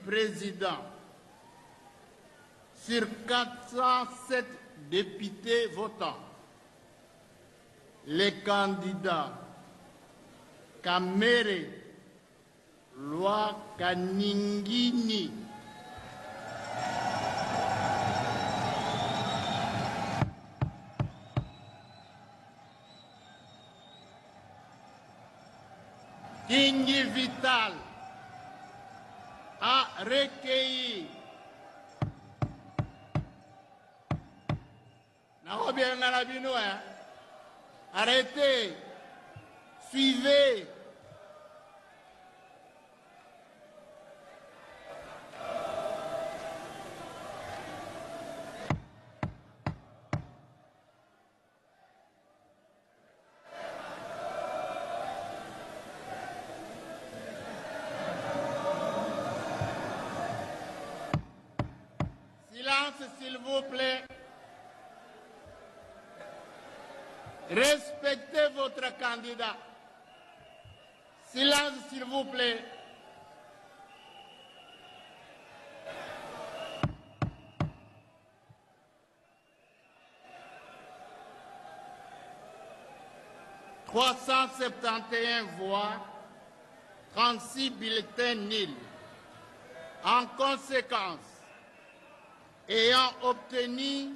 vice-présidents. Sur 407 députés votants, les candidats Kamere Lwakaningini, Kingi Vital a recueilli arrêtez, suivez. Silence, s'il vous plaît. Respectez votre candidat. Silence, s'il vous plaît. « 371 voix, 36 bulletins nuls. En conséquence, ayant obtenu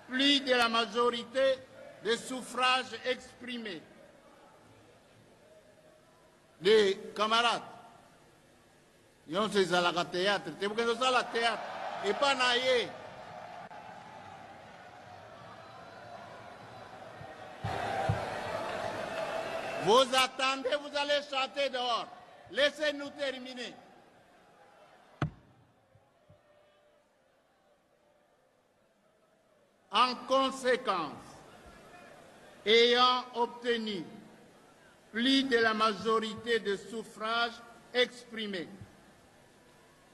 plus de la majorité des suffrages exprimés. Les camarades, ils ont ces à la théâtre, c'est pour que nous sommes à la théâtre, et pas naïe. Vous attendez, vous allez chanter dehors. Laissez-nous terminer. En conséquence, ayant obtenu plus de la majorité de suffrages exprimés,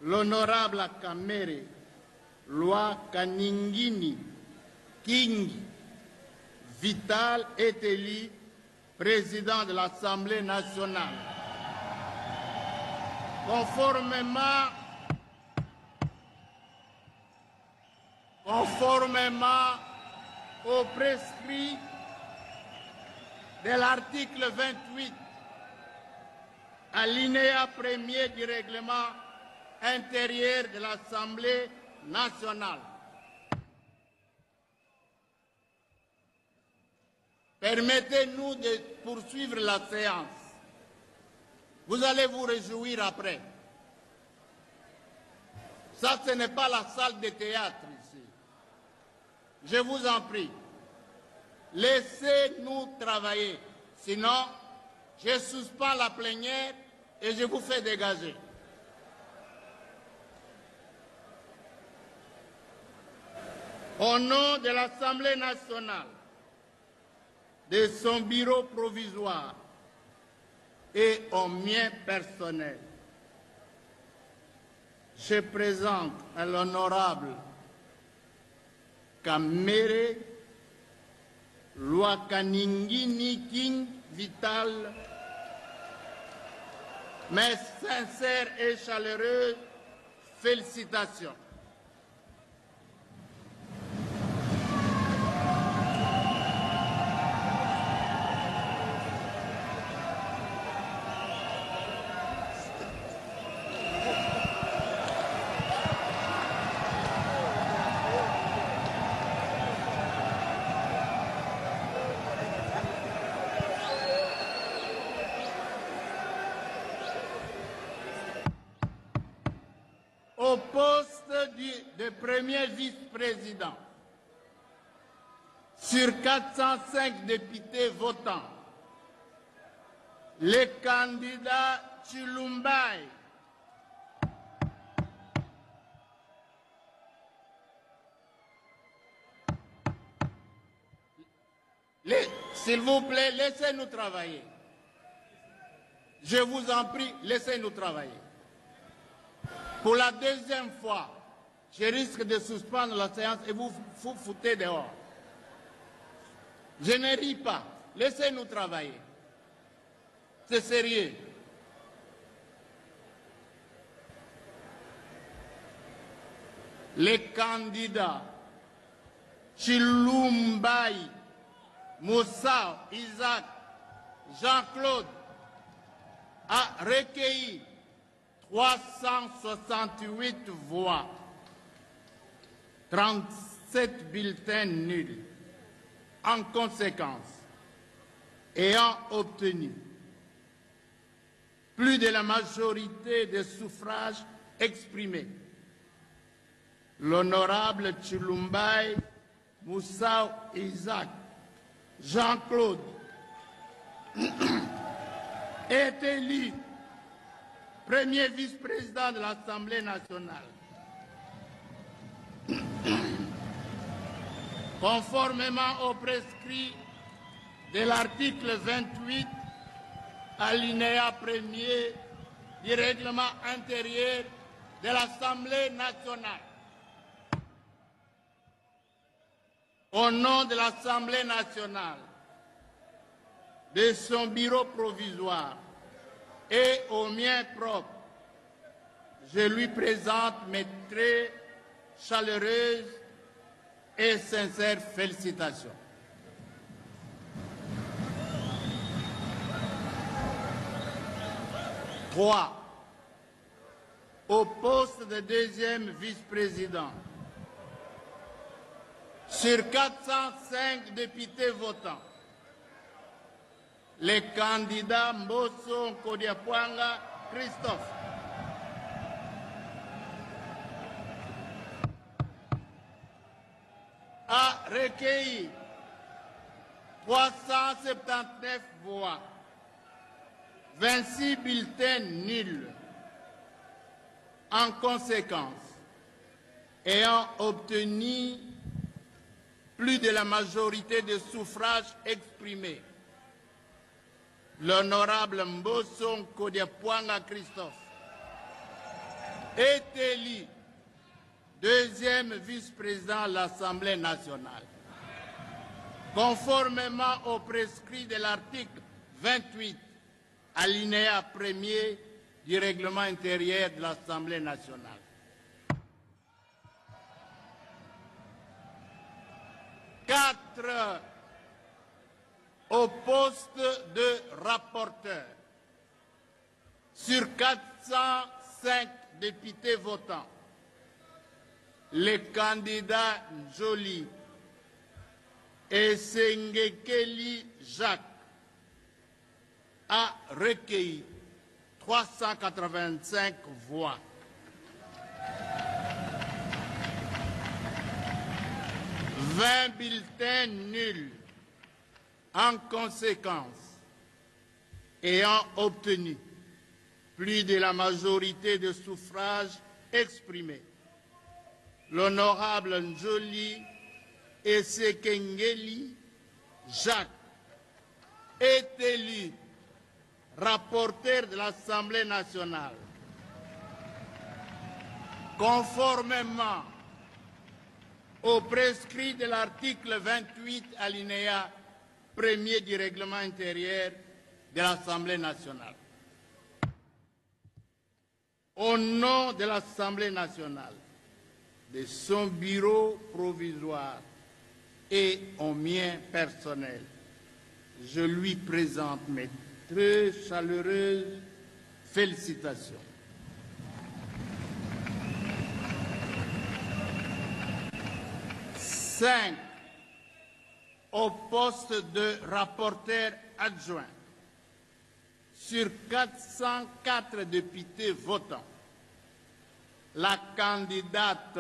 l'honorable Kamere Lwakaningini Kingi Vital est élu président de l'Assemblée nationale. Conformément au prescrit de l'article 28, alinéa 1er du règlement intérieur de l'Assemblée nationale. Permettez-nous de poursuivre la séance. Vous allez vous réjouir après. Ça, ce n'est pas la salle de théâtre ici. Je vous en prie. Laissez-nous travailler. Sinon, je suspends la plénière et je vous fais dégager. Au nom de l'Assemblée nationale, de son bureau provisoire et au mien personnel, je présente à l'honorable Kamere Lwakaningini King Vital mes sincères et chaleureuses félicitations. Au poste de premier vice-président, sur 405 députés votants, les candidats Chilumbai, s'il vous plaît, laissez-nous travailler. Je vous en prie, laissez-nous travailler. Pour la deuxième fois, je risque de suspendre la séance et vous foutez dehors. Je ne ris pas. Laissez-nous travailler. C'est sérieux. les candidats Chilumbai, Moussa, Isaac, Jean-Claude a recueilli 368 voix, 37 bulletins nuls. En conséquence, ayant obtenu plus de la majorité des suffrages exprimés, l'honorable Chilumbai, Moussa Isaac, Jean-Claude est élu premier vice-président de l'Assemblée nationale. Conformément au prescrit de l'article 28, alinéa 1er du règlement intérieur de l'Assemblée nationale. Au nom de l'Assemblée nationale, de son bureau provisoire et au mien propre, je lui présente mes très chaleureuses et sincères félicitations. Trois, au poste de deuxième vice-président, sur 405 députés votants, les candidats Mbosso Kodiapwanga Christophe, a recueilli 379 voix, 26 bulletins nuls. En conséquence, ayant obtenu plus de la majorité des suffrages exprimés, l'honorable Mbosso Kodiapwanga Christophe est élu deuxième vice-président de l'Assemblée nationale. Conformément au prescrit de l'article 28, alinéa 1er du règlement intérieur de l'Assemblée nationale. Quatre, au poste de rapporteur, sur 405 députés votants, les candidats Njoli et Sengekeli Jacques a recueilli 385 voix. « 20 bulletins nuls. En conséquence, ayant obtenu plus de la majorité de suffrages exprimés, l'honorable Njoli et Sekengeli Jacques est élu rapporteur de l'Assemblée nationale. Conformément au prescrit de l'article 28 alinéa 1er du règlement intérieur de l'Assemblée nationale. Au nom de l'Assemblée nationale, de son bureau provisoire et au mien personnel, je lui présente mes très chaleureuses félicitations. Cinq, au poste de rapporteur adjoint, sur 404 députés votants, la candidate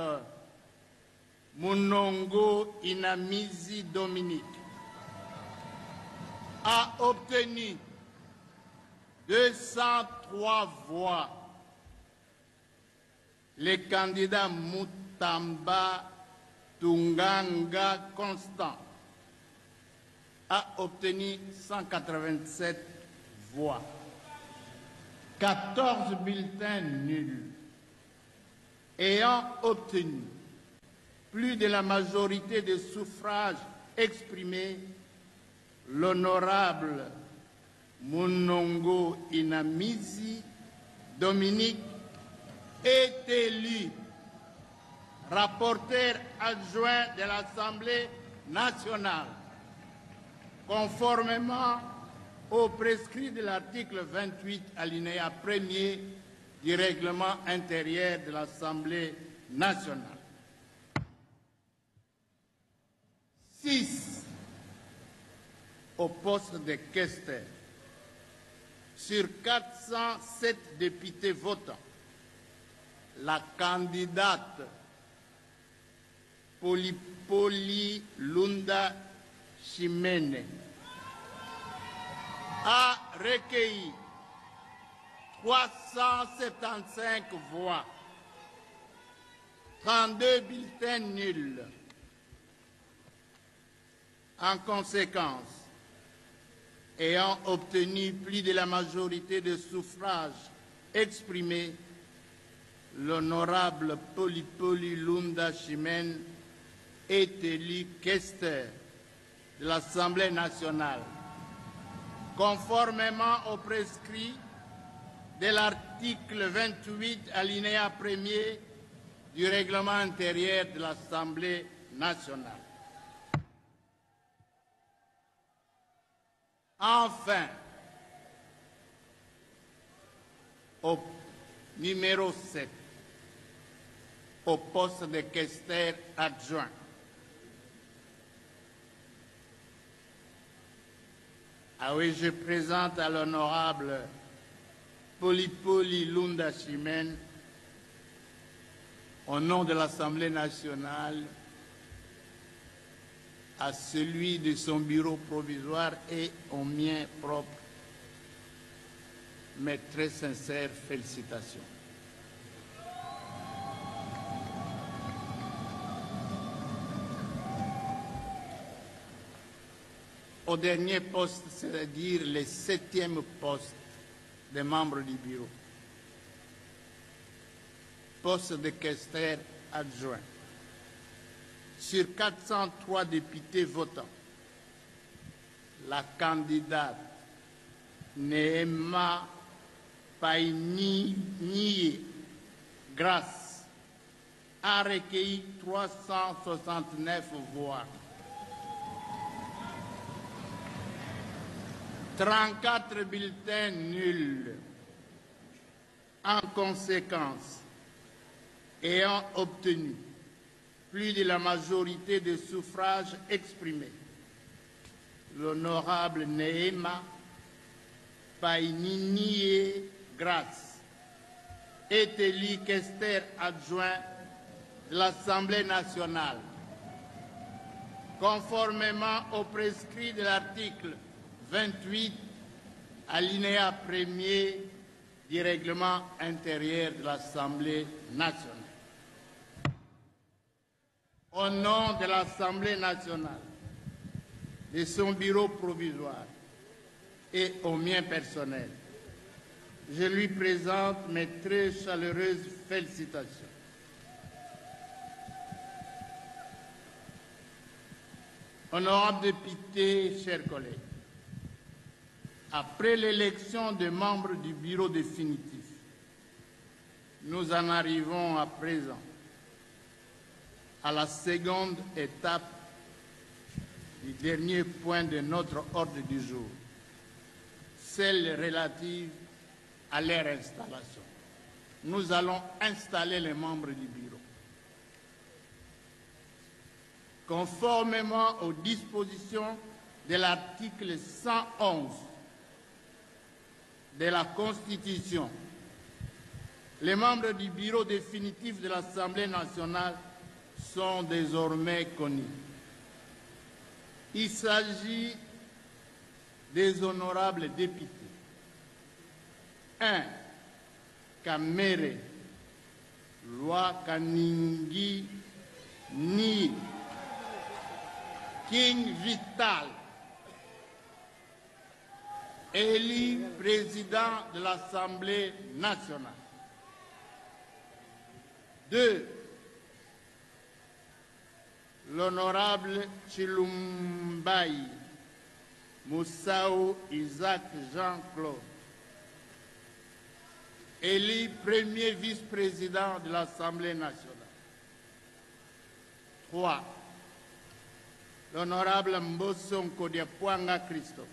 Munongo Inamizi Dominique a obtenu 203 voix. Les candidats Moutamba Tunganga Constant a obtenu 187 voix. 14 bulletins nuls. Ayant obtenu plus de la majorité des suffrages exprimés, l'honorable Munongo Inamizi Dominique est élu rapporteur adjoint de l'Assemblée nationale, conformément au prescrit de l'article 28, alinéa 1er du règlement intérieur de l'Assemblée nationale. 6 au poste de questeur. Sur 407 députés votants, la candidate Polypoli Lunda Chimene a recueilli 375 voix, 32 bulletins nuls. En conséquence, ayant obtenu plus de la majorité des suffrages exprimés, l'honorable Polypoli Lunda Chimene est élu questeur de l'Assemblée nationale, conformément au prescrit de l'article 28, alinéa 1er du règlement intérieur de l'Assemblée nationale. Enfin, au numéro 7, au poste de questeur adjoint, je présente à l'honorable Polypoli Lunda Chimene, au nom de l'Assemblée nationale, à celui de son bureau provisoire et au mien propre, mes très sincères félicitations. Au dernier poste, c'est-à-dire le 7e poste des membres du bureau, poste de questeur adjoint. Sur 403 députés votants, la candidate Neema Paini Grace a recueilli 369 voix, 34 bulletins nuls. En conséquence, ayant obtenu plus de la majorité des suffrages exprimés, l'honorable Neema Paini Grace est élu questeur adjoint de l'Assemblée nationale, conformément au prescrit de l'article 28, alinéa 1er du règlement intérieur de l'Assemblée nationale. Au nom de l'Assemblée nationale, de son bureau provisoire et au mien personnel, je lui présente mes très chaleureuses félicitations. Honorables députés, chers collègues, après l'élection des membres du bureau définitif, nous en arrivons à présent à la seconde étape du dernier point de notre ordre du jour, celle relative à leur installation. Nous allons installer les membres du bureau. Conformément aux dispositions de l'article 111 de la Constitution, les membres du bureau définitif de l'Assemblée nationale sont désormais connus. Il s'agit des honorables députés. 1. Kamere Loi Kaningi Ni King Vital, élu président de l'Assemblée nationale. 2. L'honorable Chilumbaï Moussao Isaac Jean-Claude, élu premier vice-président de l'Assemblée nationale. 3. L'honorable Mbosonko Diapwanga Christophe,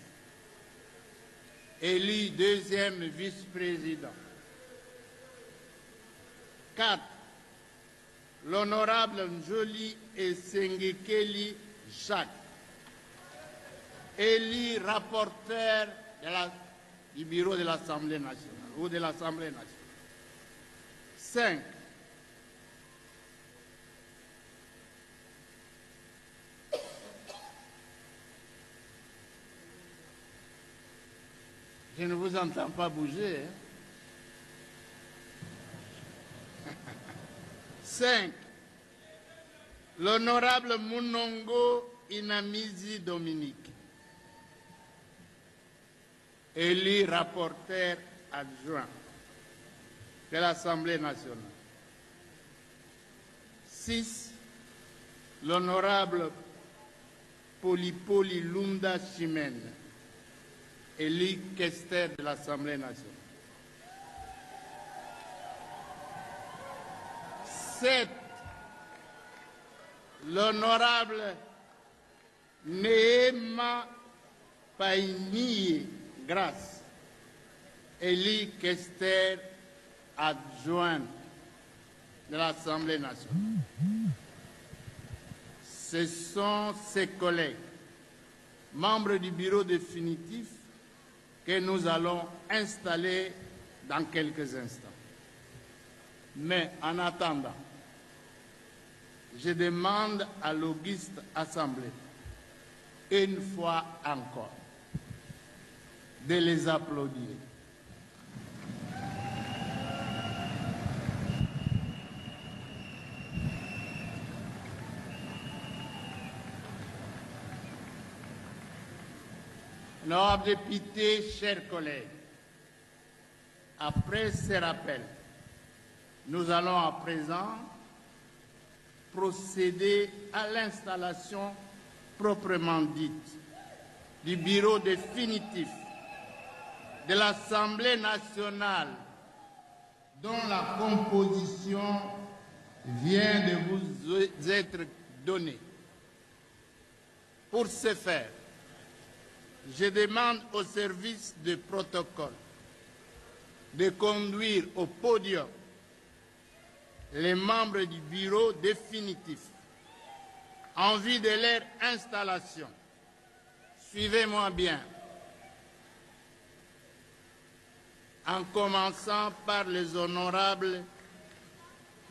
élu deuxième vice-président. 4. L'honorable Njoli Esengekeli Jacques, élu rapporteur du bureau de l'Assemblée nationale ou de l'Assemblée nationale. 5. Je ne vous entends pas bouger. 5. L'honorable Munongo Inamizi Dominique, élu rapporteur adjoint de l'Assemblée nationale. 6. L'honorable Polipoli Lunda Chimène, élu questeur de l'Assemblée nationale. 7. L'honorable Neema Paini Grace, élu questeur adjoint de l'Assemblée nationale. Ce sont ses collègues, membres du bureau définitif, que nous allons installer dans quelques instants. Mais en attendant, je demande à l'auguste Assemblée, une fois encore, de les applaudir. Honorables députés, chers collègues, après ces rappels, nous allons à présent procéder à l'installation proprement dite du bureau définitif de l'Assemblée nationale dont la composition vient de vous être donnée. Pour ce faire, je demande au service de protocole de conduire au podium les membres du bureau définitif en vue de leur installation. Suivez-moi bien. En commençant par les honorables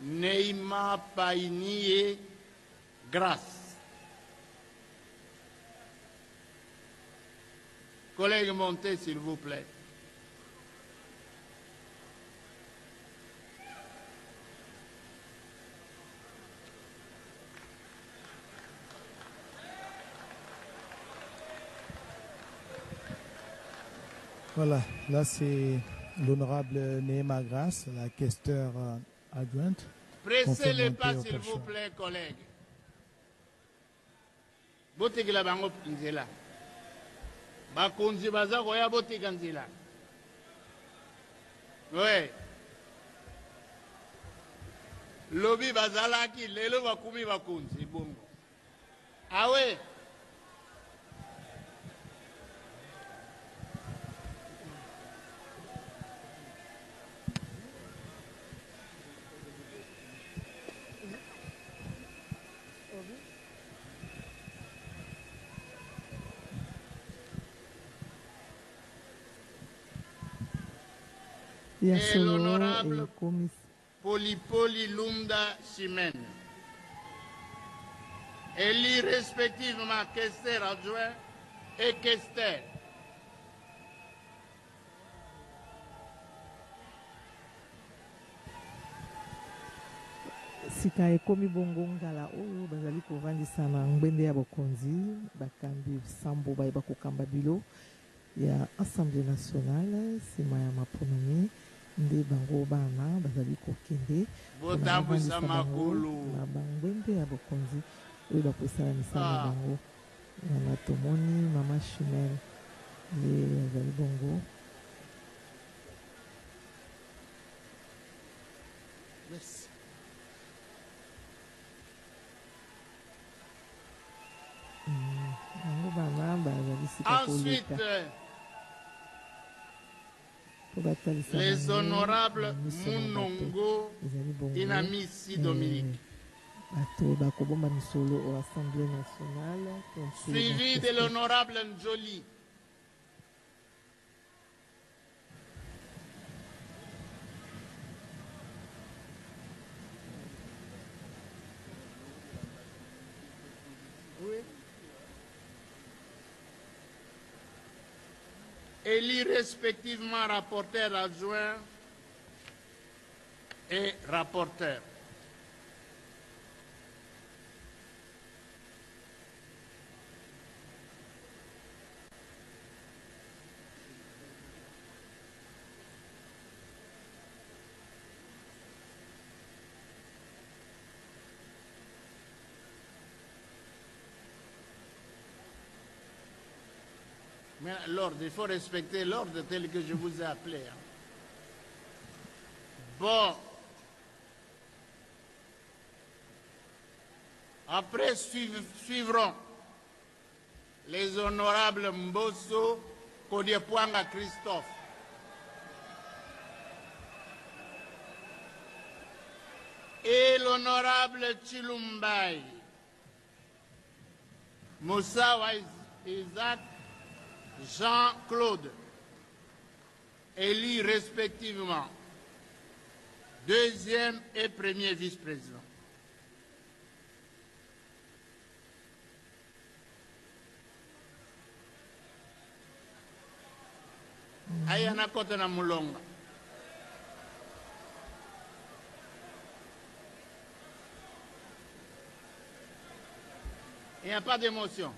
Neima Paini Grace. Collègues, montez s'il vous plaît. Voilà, là c'est l'honorable Neema Grace, la questeur adjointe. Pressez les pas s'il vous plaît, collègues. Botekela bango nzela. Bakonzi baza koya botika nzela. Oui. Lobi bazalaki lelo bakumi bakonzi bongo. Ah ouais. Et l'honorable Polipoli Lunda Chimène, élu respectivement questeur adjoint et questeur. Sika ekomi bongo ngala oyo bazali kovandisa na ngbende ya bokonzi bakambi sambo bayeba kokamba bilo ya Assemblée nationale nsima ya maponami nde bango bana bazali kokende botambusa makulu na bangbende ya bokonzi oyo bakosala misala na bango na tomoni mama Chimène ye azali bongo. Merci. Ensuite, les honorables Munongo, Inamissi Dominique. Suivi de l'honorable Njoli. Élis respectivement rapporteur adjoint et rapporteur. Mais l'ordre, il faut respecter l'ordre tel que je vous ai appelé. Hein. Bon. Après suivront les honorables Mbosso, Kodiepuanga Christophe. Et l'honorable Chilumbai, Moussa Isaac, Jean-Claude, élus respectivement deuxième et premier vice-président. Ayana Kotana Moulonga. Il n'y a pas d'émotion.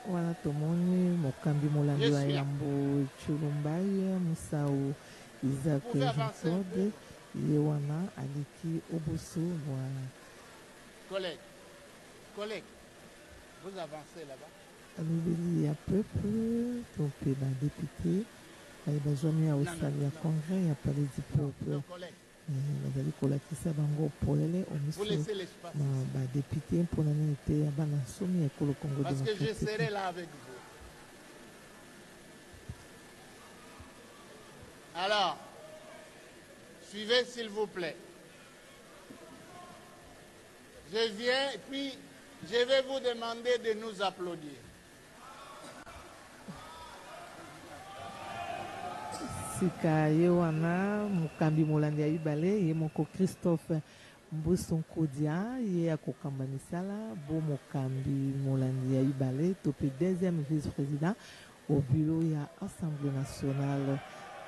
Wana tomoni mokambi molangi wa Yambo Chulumbai Musau Isaac Jean-Claude ye wana aliki oboso wa collègue, vous avancez là-bas. Alubeli ya peuple tompe ba député ay bazwami ya osali ya congrès ya palais du peuple. Nazali kolakisa bango polele omiso ba député mpona nini te ya bana somi ya ekolo Congo démocratique. Parce que je serai là avec vous. Alors, suivez s'il vous plaît. Je viens et puis je vais vous demander de nous applaudir. Sika ye wana mokambi molandi ya ibale ye moko Christophe Mbosonkodia ye akokamba misala bo mokambi molandi ya ibale tope deuxième vice-président au bureau ya Assemblée nationale.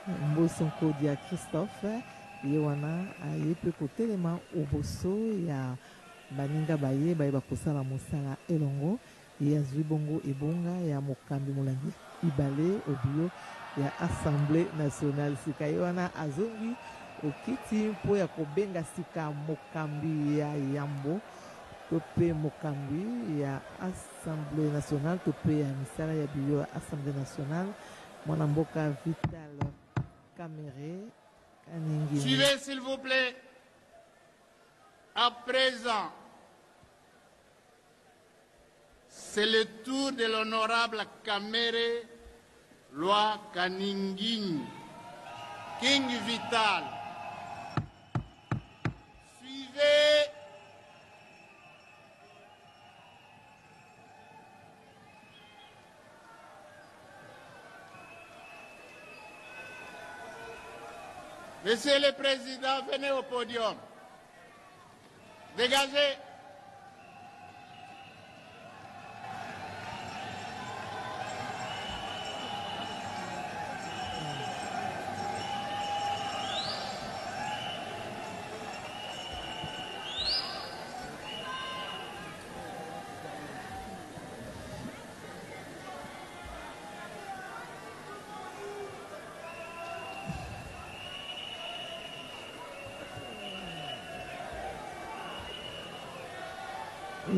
Mbosonkodia Christophe ye wana ye pe kotelema oboso ya baninga baye baye bakosala mosala elongo ye azwi bongo ebonga ya mokambi molandi ibale au bureau ya Assemblée nationale. Sika ye wana azongi okiti mpo ya kobenga sika mokambi ya Yambo tope mokambi ya Assemblée nationale tope ya misala ya bureau ya Assemblée nationale mwana mboka Vital Kamere Kaningi. Suivez s'il vous plaît. À présent, c'est le tour de l'honorable Kamere Loi Kaningin, King Vital. Suivez. Monsieur le Président, venez au podium. Dégagez.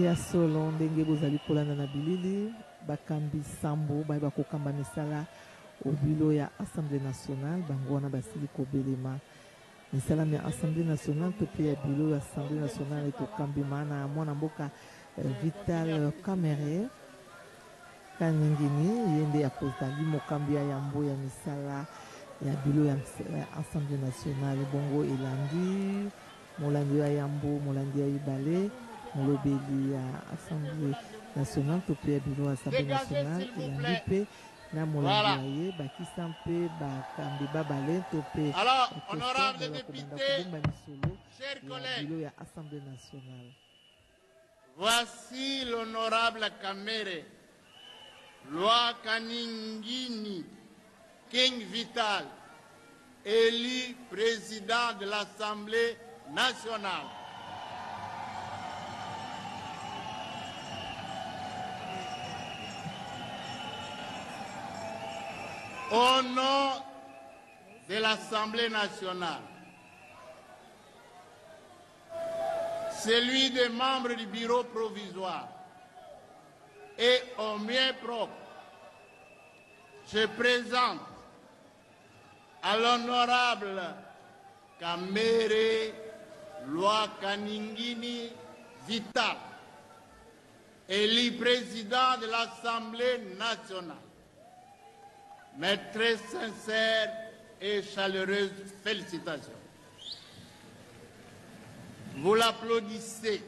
Ya solo ndenge bozali kolanda na bilili bakambi sambo baye bakokamba misala au bureau ya Assemblée nationale bango wana basili kobelema misala ya Assemblée nationale to pe ya bilo ya Assemblée nationale to kambima na mwana mboka Vital Kamerhe kaningini yende ya kozali mokambi ya yambo ya misala ya bilo ya Assemblée nationale bongo elandi molandi ya yambo molandi ya ibale molobeli ya Assemblée nationale to pe ya bilo ya Assemblée nationale elandi pe na molandi ye bakisa mpe bakambi babale to pe alors honorable député chers ya collègues bilo ya Assemblée nationale. Voici l'honorable Kamerhe Loi Kaningini King Vital, élu président de l'Assemblée nationale. Au nom de l'Assemblée nationale, celui des membres du bureau provisoire et au mien propre, je présente à l'honorable Kamerhe Loi Kaningini Vital, élu président de l'Assemblée nationale, mes très sincères et chaleureuses félicitations. Vous l'applaudissez.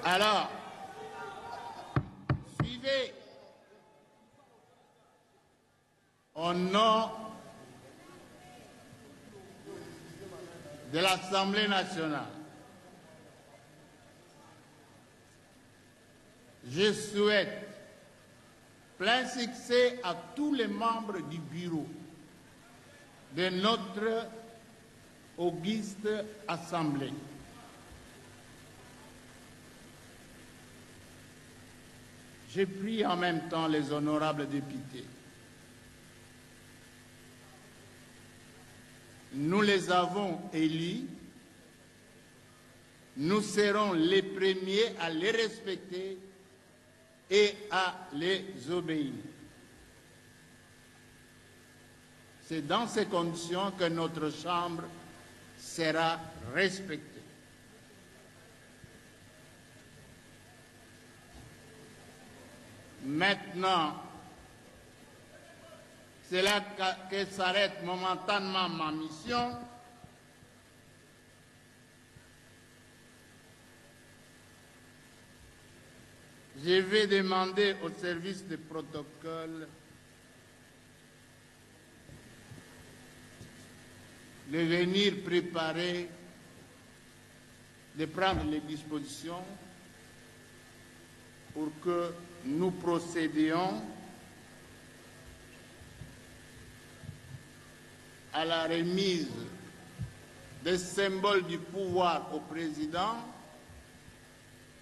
Alors, suivez au nom de l'Assemblée nationale. Je souhaite plein succès à tous les membres du bureau de notre auguste Assemblée. Je prie en même temps les honorables députés. Nous les avons élus. Nous serons les premiers à les respecter et à les obéir. C'est dans ces conditions que notre Chambre sera respectée. Maintenant, c'est là que s'arrête momentanément ma mission. Je vais demander au service de protocole de venir préparer, de prendre les dispositions pour que nous procédions à la remise des symboles du pouvoir au président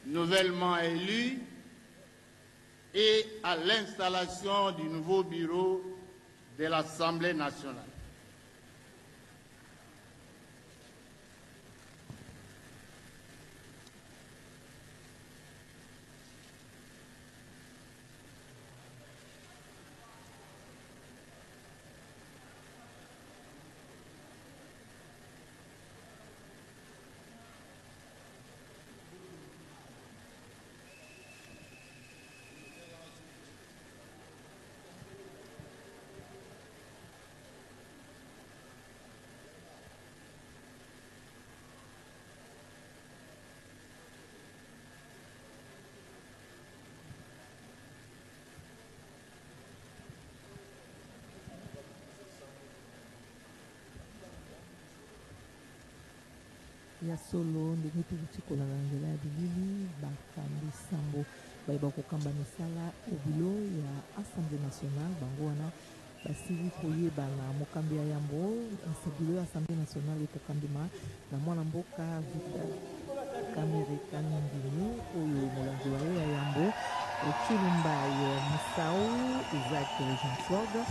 nouvellement élu et à l'installation du nouveau bureau de l'Assemblée nationale. Ya solo ndenge tokutikola na nzela ya bilili bakambi sambo bayeba kokamba misala obilo ya Assemblée nationale bango wana basili koyeba na mokambi ya yambo bilo ya Assemblée nationale ekokambima na mwana mboka Vital Kamerhe kaningini oyo molandi wa ye ya yambo Chulumbai Moussao, Isaac Jean-Claude,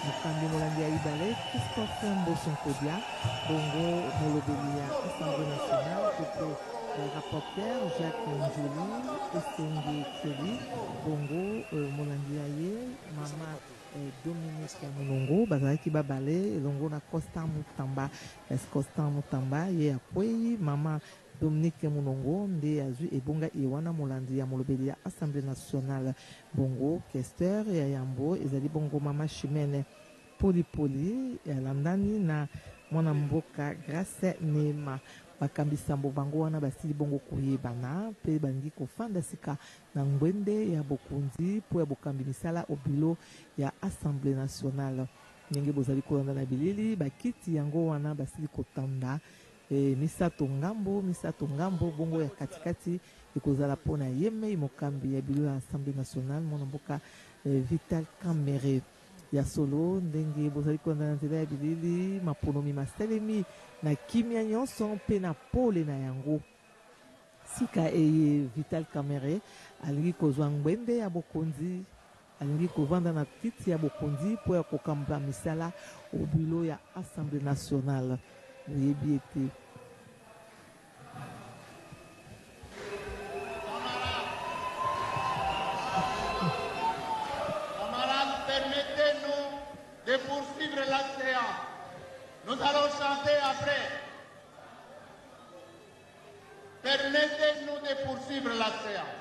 Mukambi Molandia Ibale, Christophe Mbosonkodia, Bongo Molobelia, Assemblée nationale, Coco rapporteur Jacques Njoli, Essenge Kelly, Bongo Molandia Ye, Mama Dominique Munongo, Bazaki Babale, Longo na Costa Mutamba, Costa Mutamba, Ye Akwei, Mama Dominique Munongo, Nde Azu et Bonga Iwana Molandia Molobelia, Assemblée nationale, Bongo, Kester, Yambo, Ezali Bongo Mama Chimene, Poli, Landani na Mwana Mboka, Grâce Nema, Bakambi Sambo Bango wana basili bongo kuyebana, pe bangi kofanda sika na ngwende ya bokunzi, po ya bokambi misala obilo ya Assemblée nationale. Nenge bozali kolanda na bilili, bakiti yango wana basili kotanda, misato ngambo, bongo ya katikati, ikozala pona yeme mokambi ya bilo ya Assemblée nationale, mwana mboka Vital Kamerhe. Ya solo, ndenge bozali kolanda na nzela ya bilili, maponomi maselemi, na kimia nyonso mpe na pole na yango. Sika eye Vital Kamerhe, alingi kozwa ngwende ya bokonzi, alingi kovanda na kiti ya bokonzi, po ya kokamba misala obilo ya Assemblée nationale. Oyebi ete. De poursuivre la séance. Nous allons chanter après. Permettez-nous de poursuivre la séance.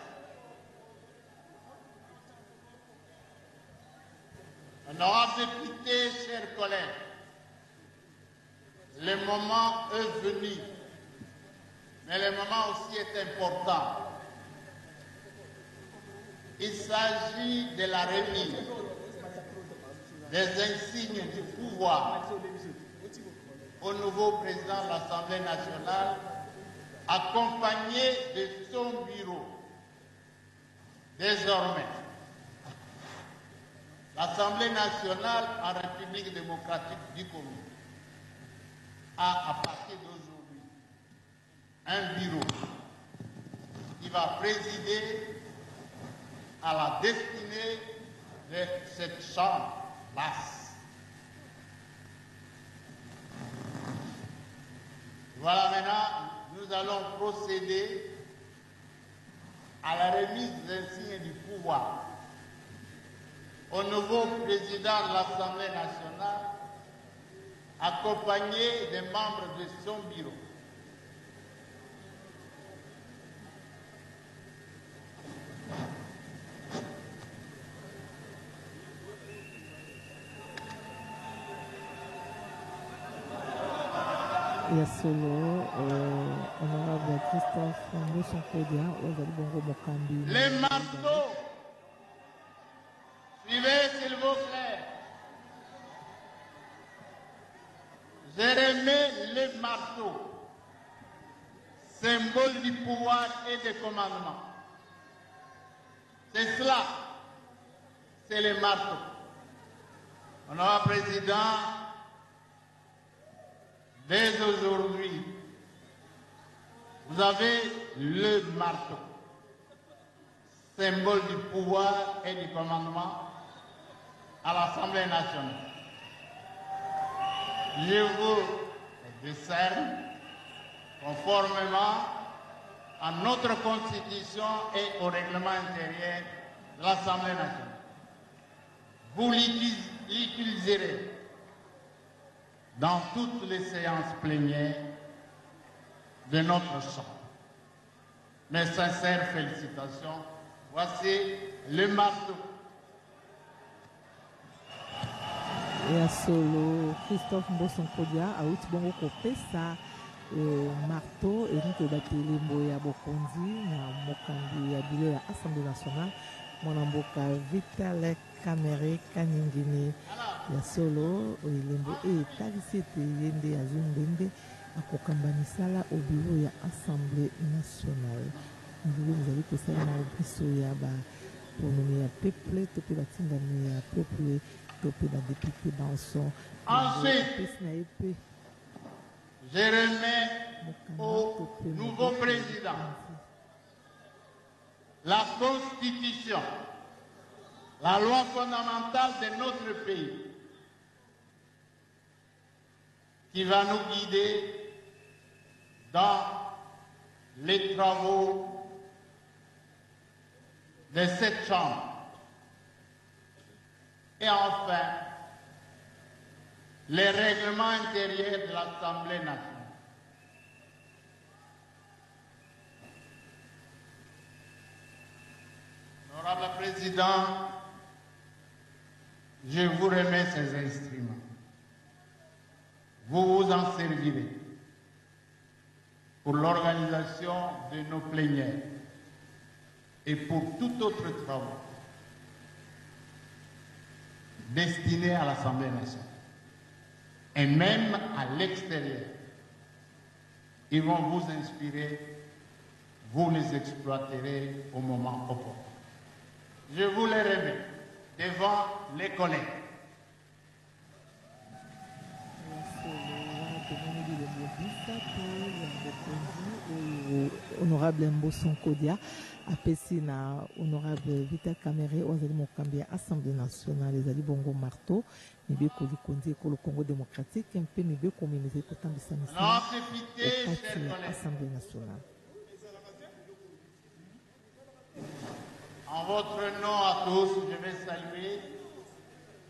Honorables députés, chers collègues, le moment est venu, mais le moment aussi est important. Il s'agit de la remise des insignes du pouvoir au nouveau président de l'Assemblée nationale, accompagné de son bureau. Désormais, l'Assemblée nationale en République démocratique du Congo a, à partir d'aujourd'hui, un bureau qui va présider à la destinée de cette chambre basse. Voilà, maintenant, nous allons procéder à la remise des insignes du pouvoir au nouveau président de l'Assemblée nationale, accompagné des membres de son bureau. Ya solo, honorable Christophe Mbosonkodia, Ozali Bongo Mokambi. Les marteaux, suivez s'il vous plaît. Je remets les marteaux, symbole du pouvoir et du commandement. C'est cela, c'est les marteaux. Honorable Président, dès aujourd'hui, vous avez le marteau, symbole du pouvoir et du commandement à l'Assemblée nationale. Je vous décerne, conformément à notre Constitution et au règlement intérieur de l'Assemblée nationale. Vous l'utiliserez dans toutes les séances plénières de notre chambre. Mes sincères félicitations. Voici le marteau. Ya solo, Christophe Mbosonkodia, auti bongo kopesa marteau et nous bateli mboya bokonzi na mokambi ya bilo ya Assemblée nationale, mwana mboka Vital Kamerhe Kaningini. Ya solo, oilembo etalisi ete ye nde azwi ngwende akokamba misala obilo ya Assemblée nationale. Ndenge mozali kosala na biso ya bapronomi ya peuple to mpe batindami ya peuple to mpe badepute banso. Ensuite, je remets au nouveau président la Constitution, la loi fondamentale de notre pays, qui va nous guider dans les travaux de cette Chambre. Et enfin, les règlements intérieurs de l'Assemblée nationale. Honorable Président, je vous remets ces instruments. Vous vous en servirez pour l'organisation de nos plénières et pour tout autre travail destiné à l'Assemblée nationale et même à l'extérieur. Ils vont vous inspirer, vous les exploiterez au moment opportun. Je vous les remets devant les collègues. Honorable Mboson Kodia, apesi na honorable Vita Kamere, ozali mokambia Assemblée nationale, ezali bongo marteau, mibeko likondi ekolo Congo démocratique, mpe mibeko mimeze kotambisa misala okati ya Assemblée nationale. En votre nom à tous, je vais saluer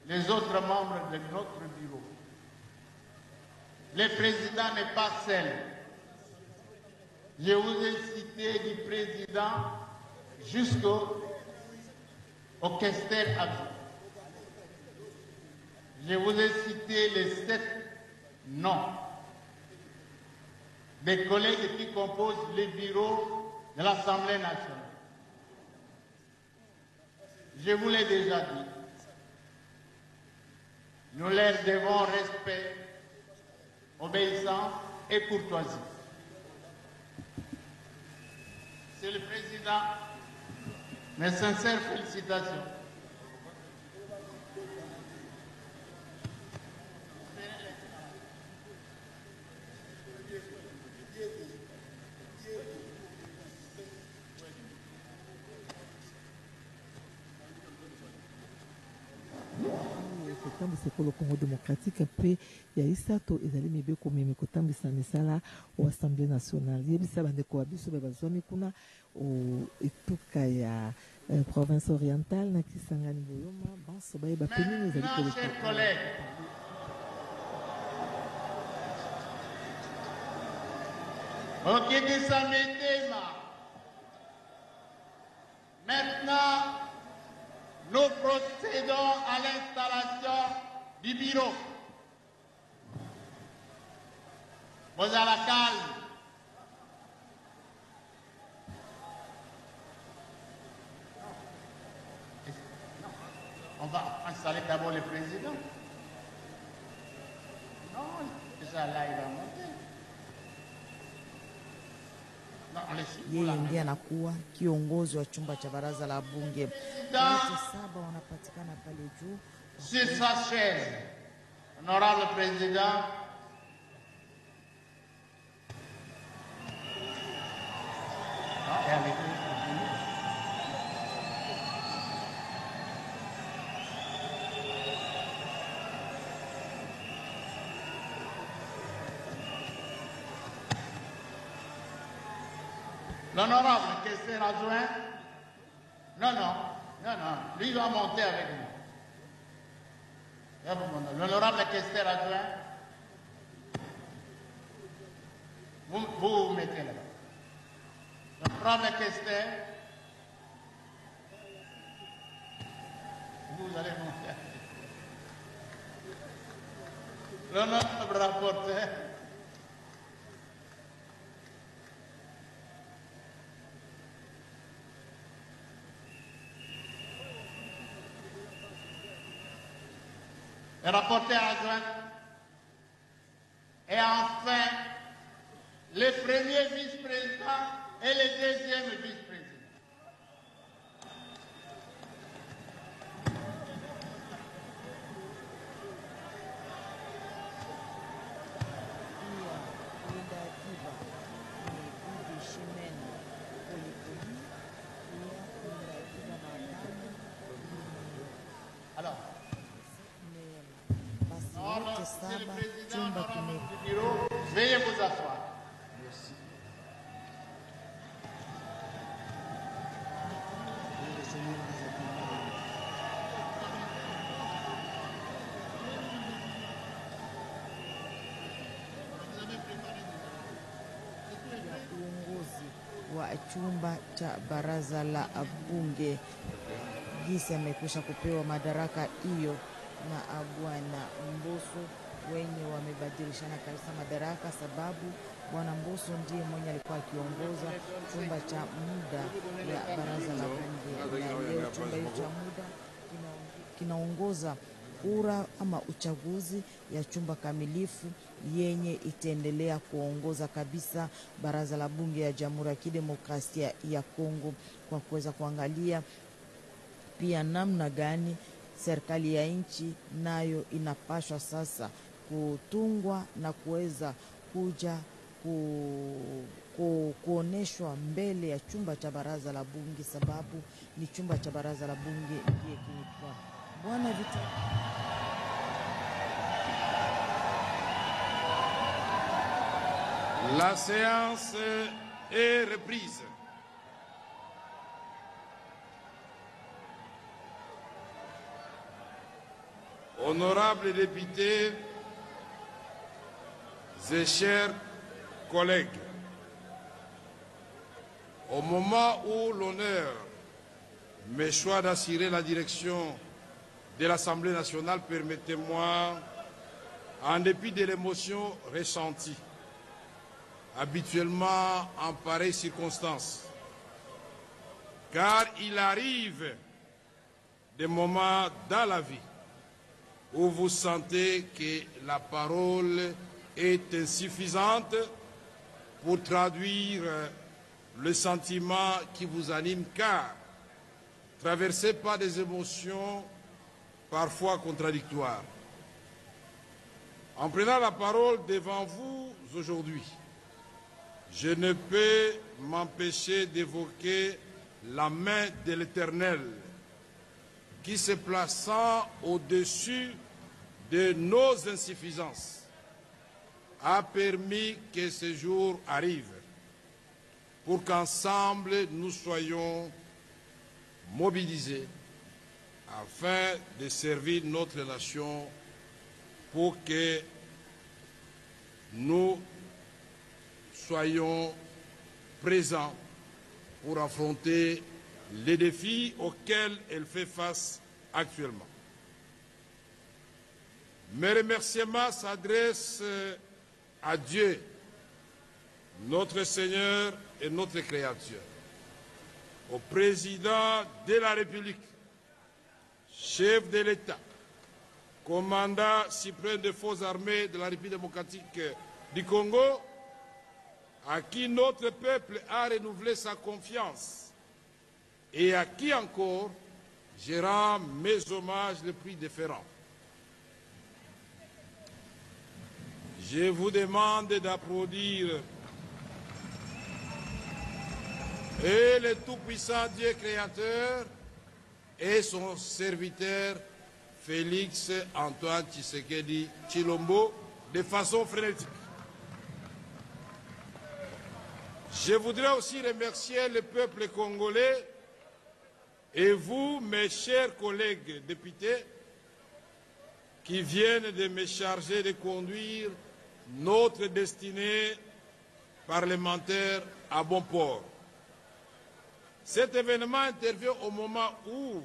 les autres membres de notre bureau. Le président n'est pas seul. Je vous ai cité du président jusqu'au questeur adjoint. Je vous ai cité les 7 noms des collègues qui composent le bureau de l'Assemblée nationale. Je vous l'ai déjà dit. Nous leur devons respect, obéissance et courtoisie. Monsieur le Président, mes sincères félicitations. kotambisa ekolo Congo démocratique mpe ya isato ezali mibeko meme kotambisa misala o Assemblée nationale yebisa bandeko ya biso be bazwami kuna etuka ya province orientale na Kisangani Boyoma banso bayeba pe nini ezali koleka. Maintenant, nous procédons à l'installation du bureau. Vous à la calme. On va installer d'abord le président. Non, ça là, il va monter. Yeye ndiye anakuwa kiongozi wa chumba cha baraza la bunge. Watu 7 wanapatikana pale juu. Sur sa chaise, honorable président, l'honorable questeur adjoint, non, lui va monter avec moi. L'honorable questeur adjoint, vous vous mettez là. L'honorable questeur, vous allez monter. L'honorable rapporteur, le rapporteur adjoint, et enfin le premier vice-président et le deuxième vice-président. Basi wote saba chumba kime Veuillez vous asseoir. uongozi wa chumba cha baraza la bunge jinsi amekwisha kupewa madaraka hiyo na Bwana Mbosso, wenye wamebadilishana kabisa madaraka, sababu Bwana Mbosso ndiye mwenye alikuwa akiongoza chumba cha muda ya baraza la bunge, na leo chumba hicho cha muda kinaongoza kura ama uchaguzi ya chumba kamilifu yenye itaendelea kuongoza kabisa baraza la bunge ya Jamhuri ya Kidemokrasia ya Kongo, kwa kuweza kuangalia pia namna gani serikali ya nchi nayo inapashwa sasa kutungwa na kuweza kuja kuoneshwa mbele ya chumba cha baraza la bunge, sababu ni chumba cha baraza la bunge ndiye kilikuwa Bwana Vitu. La séance est reprise. Honorables députés et chers collègues, au moment où l'honneur me choisit d'assurer la direction de l'Assemblée nationale, permettez-moi, en dépit de l'émotion ressentie, habituellement en pareille circonstance, car il arrive des moments dans la vie où vous sentez que la parole est insuffisante pour traduire le sentiment qui vous anime, car traversé par des émotions parfois contradictoires. En prenant la parole devant vous aujourd'hui, je ne peux m'empêcher d'évoquer la main de l'Éternel qui, se plaçant au-dessus de nos insuffisances, a permis que ce jour arrive pour qu'ensemble nous soyons mobilisés afin de servir notre nation, pour que nous soyons présents pour affronter les défis auxquels elle fait face actuellement. Mes remerciements s'adressent à Dieu, notre Seigneur et notre Créateur, au président de la République, chef de l'État, commandant suprême des forces armées de la République démocratique du Congo, à qui notre peuple a renouvelé sa confiance et à qui encore je rends mes hommages les plus déférents. Je vous demande d'applaudir et le tout-puissant Dieu créateur et son serviteur Félix Antoine Tshisekedi Tshilombo de façon frénétique. Je voudrais aussi remercier le peuple congolais et vous, mes chers collègues députés, qui viennent de me charger de conduire notre destinée parlementaire à bon port. Cet événement intervient au moment où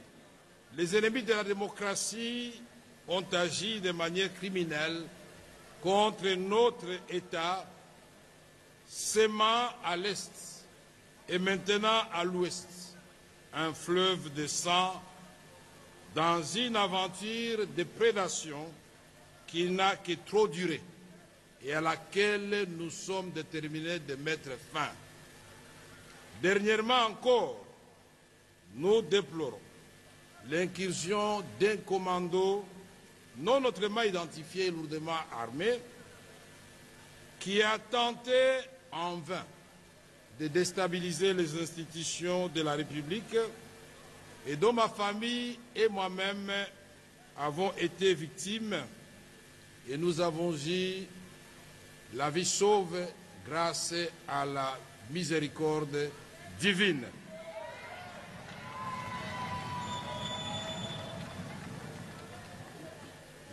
les ennemis de la démocratie ont agi de manière criminelle contre notre État, sémant à l'Est et maintenant à l'Ouest un fleuve de sang dans une aventure de prédation qui n'a que trop duré et à laquelle nous sommes déterminés de mettre fin. Dernièrement encore, nous déplorons l'incursion d'un commando non autrement identifié et lourdement armé qui a tenté en vain de déstabiliser les institutions de la République et dont ma famille et moi-même avons été victimes et nous avons eu la vie sauve grâce à la miséricorde divine.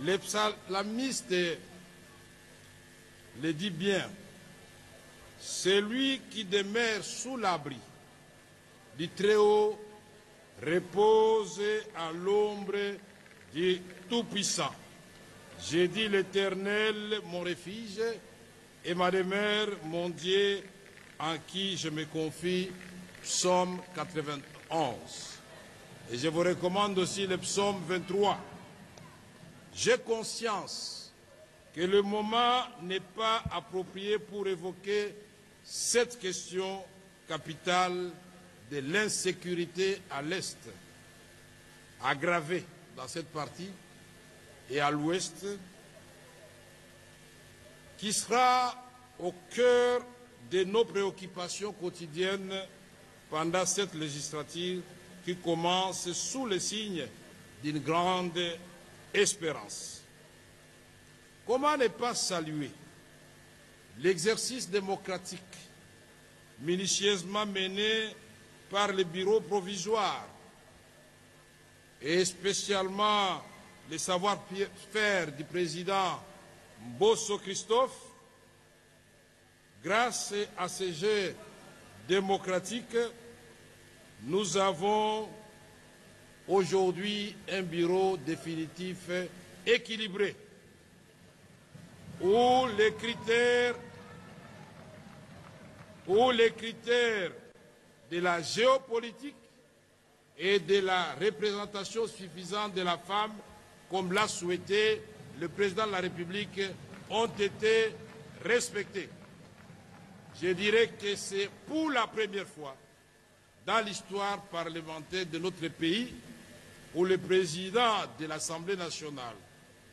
Le psalamiste le dit bien, celui qui demeure sous l'abri du Très-Haut repose à l'ombre du Tout-Puissant. J'ai dit l'Éternel, mon refuge, et ma demeure, mon Dieu, en qui je me confie, psaume 91. Et je vous recommande aussi le psaume 23. J'ai conscience que le moment n'est pas approprié pour évoquer cette question capitale de l'insécurité à l'Est, aggravée dans cette partie, et à l'Ouest, qui sera au cœur de nos préoccupations quotidiennes pendant cette législature qui commence sous le signe d'une grande espérance. Comment ne pas saluer l'exercice démocratique minutieusement mené par le bureau provisoire et spécialement le savoir-faire du président Mbosso Christophe? Grâce à ces jeux démocratiques, nous avons aujourd'hui un bureau définitif équilibré où les critères de la géopolitique et de la représentation suffisante de la femme, comme l'a souhaité le président de la République, ont été respectés. Je dirais que c'est pour la première fois dans l'histoire parlementaire de notre pays où le président de l'Assemblée nationale,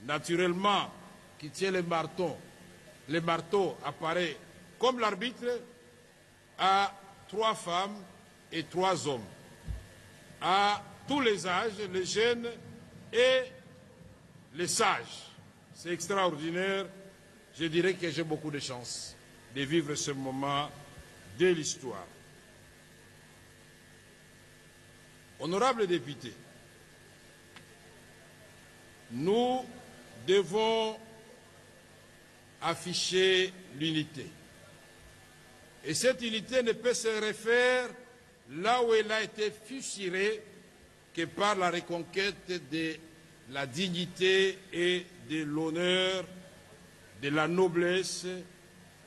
naturellement, qui tient le marteau apparaît comme l'arbitre, à 3 femmes et 3 hommes, à tous les âges, les jeunes et les sages. C'est extraordinaire. Je dirais que j'ai beaucoup de chance de vivre ce moment de l'histoire. Honorables députés, nous devons afficher l'unité. Et cette unité ne peut se refaire là où elle a été fusillée que par la reconquête de la dignité et de l'honneur, de la noblesse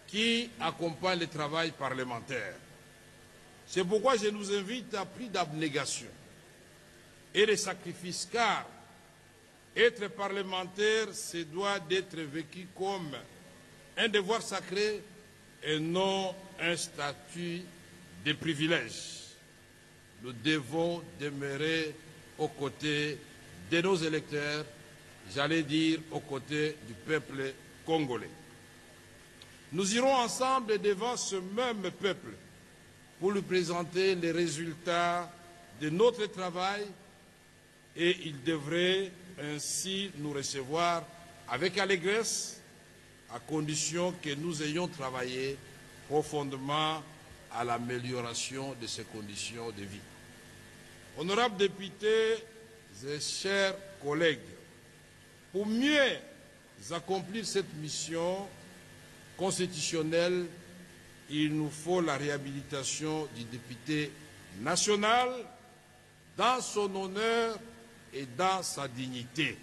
qui accompagne le travail parlementaire. C'est pourquoi je nous invite à plus d'abnégation et de sacrifice, car être parlementaire, c'est doit d'être vécu comme un devoir sacré et non un statut de privilège. Nous devons demeurer aux côtés de nos électeurs, j'allais dire aux côtés du peuple congolais. Nous irons ensemble devant ce même peuple pour lui présenter les résultats de notre travail et il devrait ainsi nous recevoir avec allégresse à condition que nous ayons travaillé profondément à l'amélioration de ces conditions de vie. Honorables députés et chers collègues, pour mieux accomplir cette mission constitutionnelle, il nous faut la réhabilitation du député national dans son honneur et dans sa dignité.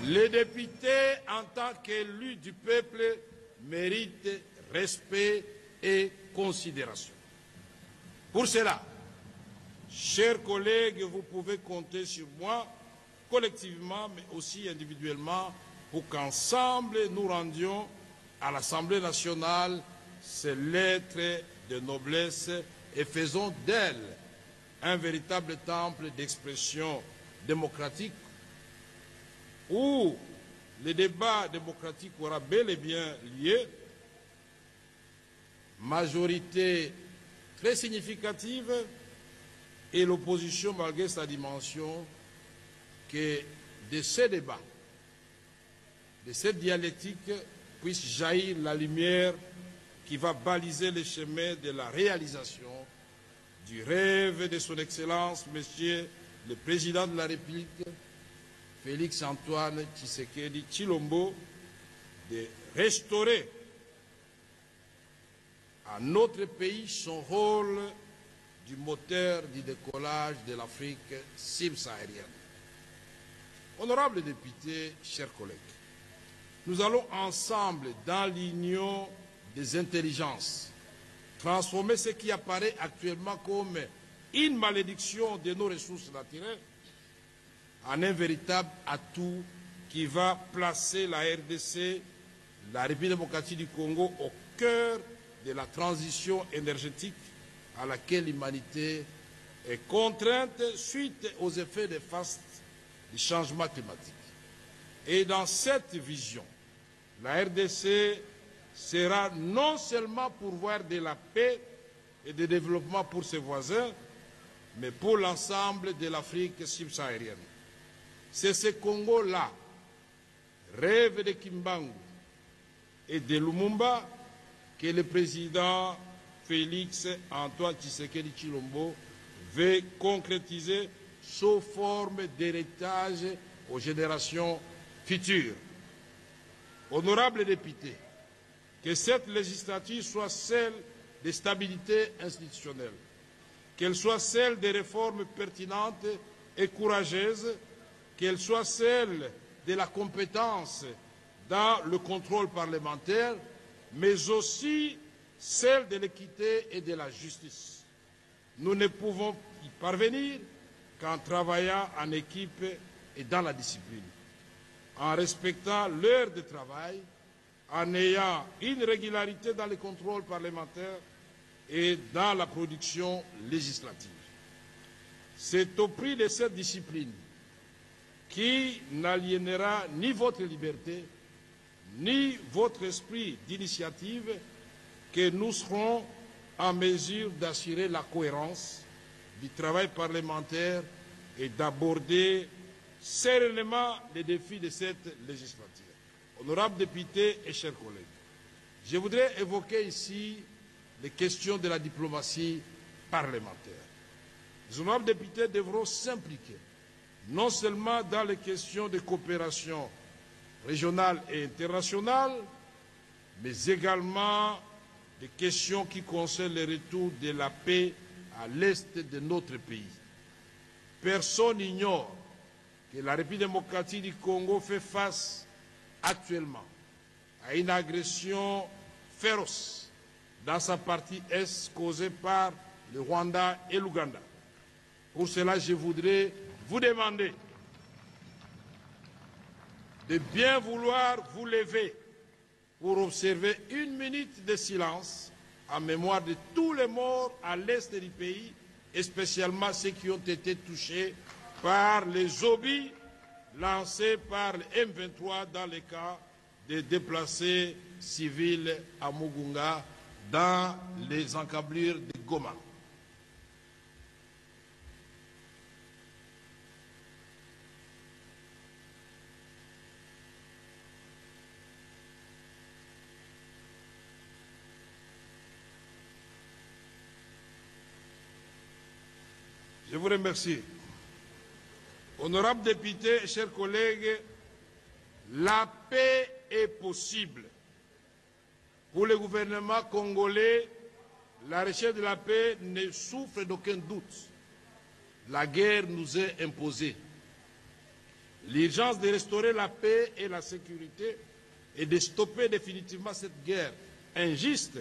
Les députés, en tant qu'élus du peuple, méritent respect et considération. Pour cela, chers collègues, vous pouvez compter sur moi, collectivement, mais aussi individuellement, pour qu'ensemble nous rendions à l'Assemblée nationale ces lettres de noblesse et faisons d'elle un véritable temple d'expression démocratique où le débat démocratique aura bel et bien lieu, majorité très significative et l'opposition, malgré sa dimension, que de ces débats, de cette dialectique, puisse jaillir la lumière qui va baliser le chemin de la réalisation du rêve de son Excellence, Monsieur le Président de la République, Félix Antoine Tshisekedi Tshilombo, de restaurer à notre pays son rôle du moteur du décollage de l'Afrique subsaharienne. Honorables députés, chers collègues, nous allons ensemble, dans l'union des intelligences, transformer ce qui apparaît actuellement comme une malédiction de nos ressources naturelles en un véritable atout qui va placer la RDC, la République démocratique du Congo, au cœur de la transition énergétique à laquelle l'humanité est contrainte suite aux effets néfastes du changement climatique. Et dans cette vision, la RDC sera non seulement pourvoir de la paix et du développement pour ses voisins, mais pour l'ensemble de l'Afrique subsaharienne. C'est ce Congo-là, rêve de Kimbangu et de Lumumba, que le président Félix Antoine Tshisekedi Tshilombo veut concrétiser sous forme d'héritage aux générations futures. Honorables députés, que cette législature soit celle de stabilité institutionnelle, qu'elle soit celle de réformes pertinentes et courageuses, qu'elle soit celle de la compétence dans le contrôle parlementaire, mais aussi celle de l'équité et de la justice. Nous ne pouvons y parvenir qu'en travaillant en équipe et dans la discipline, en respectant l'heure de travail, en ayant une régularité dans le contrôle parlementaire et dans la production législative. C'est au prix de cette discipline qui n'aliénera ni votre liberté, ni votre esprit d'initiative que nous serons en mesure d'assurer la cohérence du travail parlementaire et d'aborder sereinement les défis de cette législature. Honorables députés et chers collègues, je voudrais évoquer ici les questions de la diplomatie parlementaire. Les honorables députés devront s'impliquer non seulement dans les questions de coopération régionale et internationale, mais également des questions qui concernent le retour de la paix à l'est de notre pays. Personne n'ignore que la République démocratique du Congo fait face actuellement à une agression féroce dans sa partie est causée par le Rwanda et l'Ouganda. Pour cela, je voudrais vous demander de bien vouloir vous lever pour observer une minute de silence en mémoire de tous les morts à l'est du pays, et spécialement ceux qui ont été touchés par les obus lancés par le M23 dans le cas des déplacés civils à Mugunga dans les encablures de Goma. Je vous remercie. Honorables députés, chers collègues, la paix est possible. Pour le gouvernement congolais, la recherche de la paix ne souffre d'aucun doute. La guerre nous est imposée. L'urgence de restaurer la paix et la sécurité et de stopper définitivement cette guerre injuste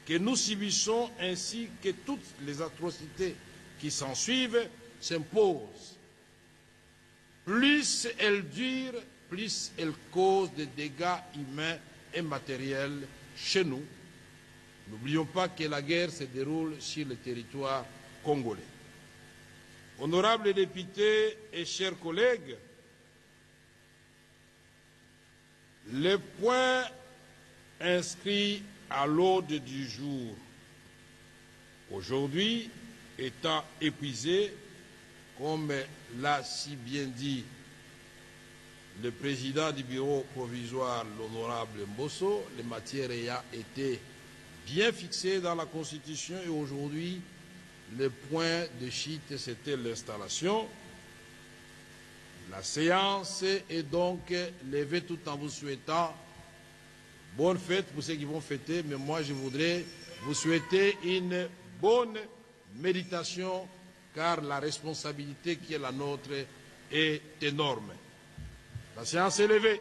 que nous subissons ainsi que toutes les atrocités qui s'ensuivent s'imposent. Plus elle dure, plus elle cause des dégâts humains et matériels chez nous. N'oublions pas que la guerre se déroule sur le territoire congolais. Honorables députés et chers collègues, le point inscrit à l'ordre du jour aujourd'hui étant épuisées, comme l'a si bien dit le président du bureau provisoire, l'honorable Mbosso, les matières ayant été bien fixées dans la Constitution et aujourd'hui, le point de chute, c'était l'installation. La séance est donc levée tout en vous souhaitant bonne fête pour ceux qui vont fêter, mais moi je voudrais vous souhaiter une bonne méditation car la responsabilité qui est la nôtre est énorme. La séance est levée.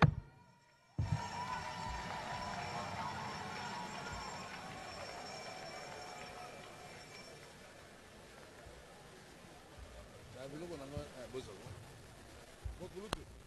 Vou colocar.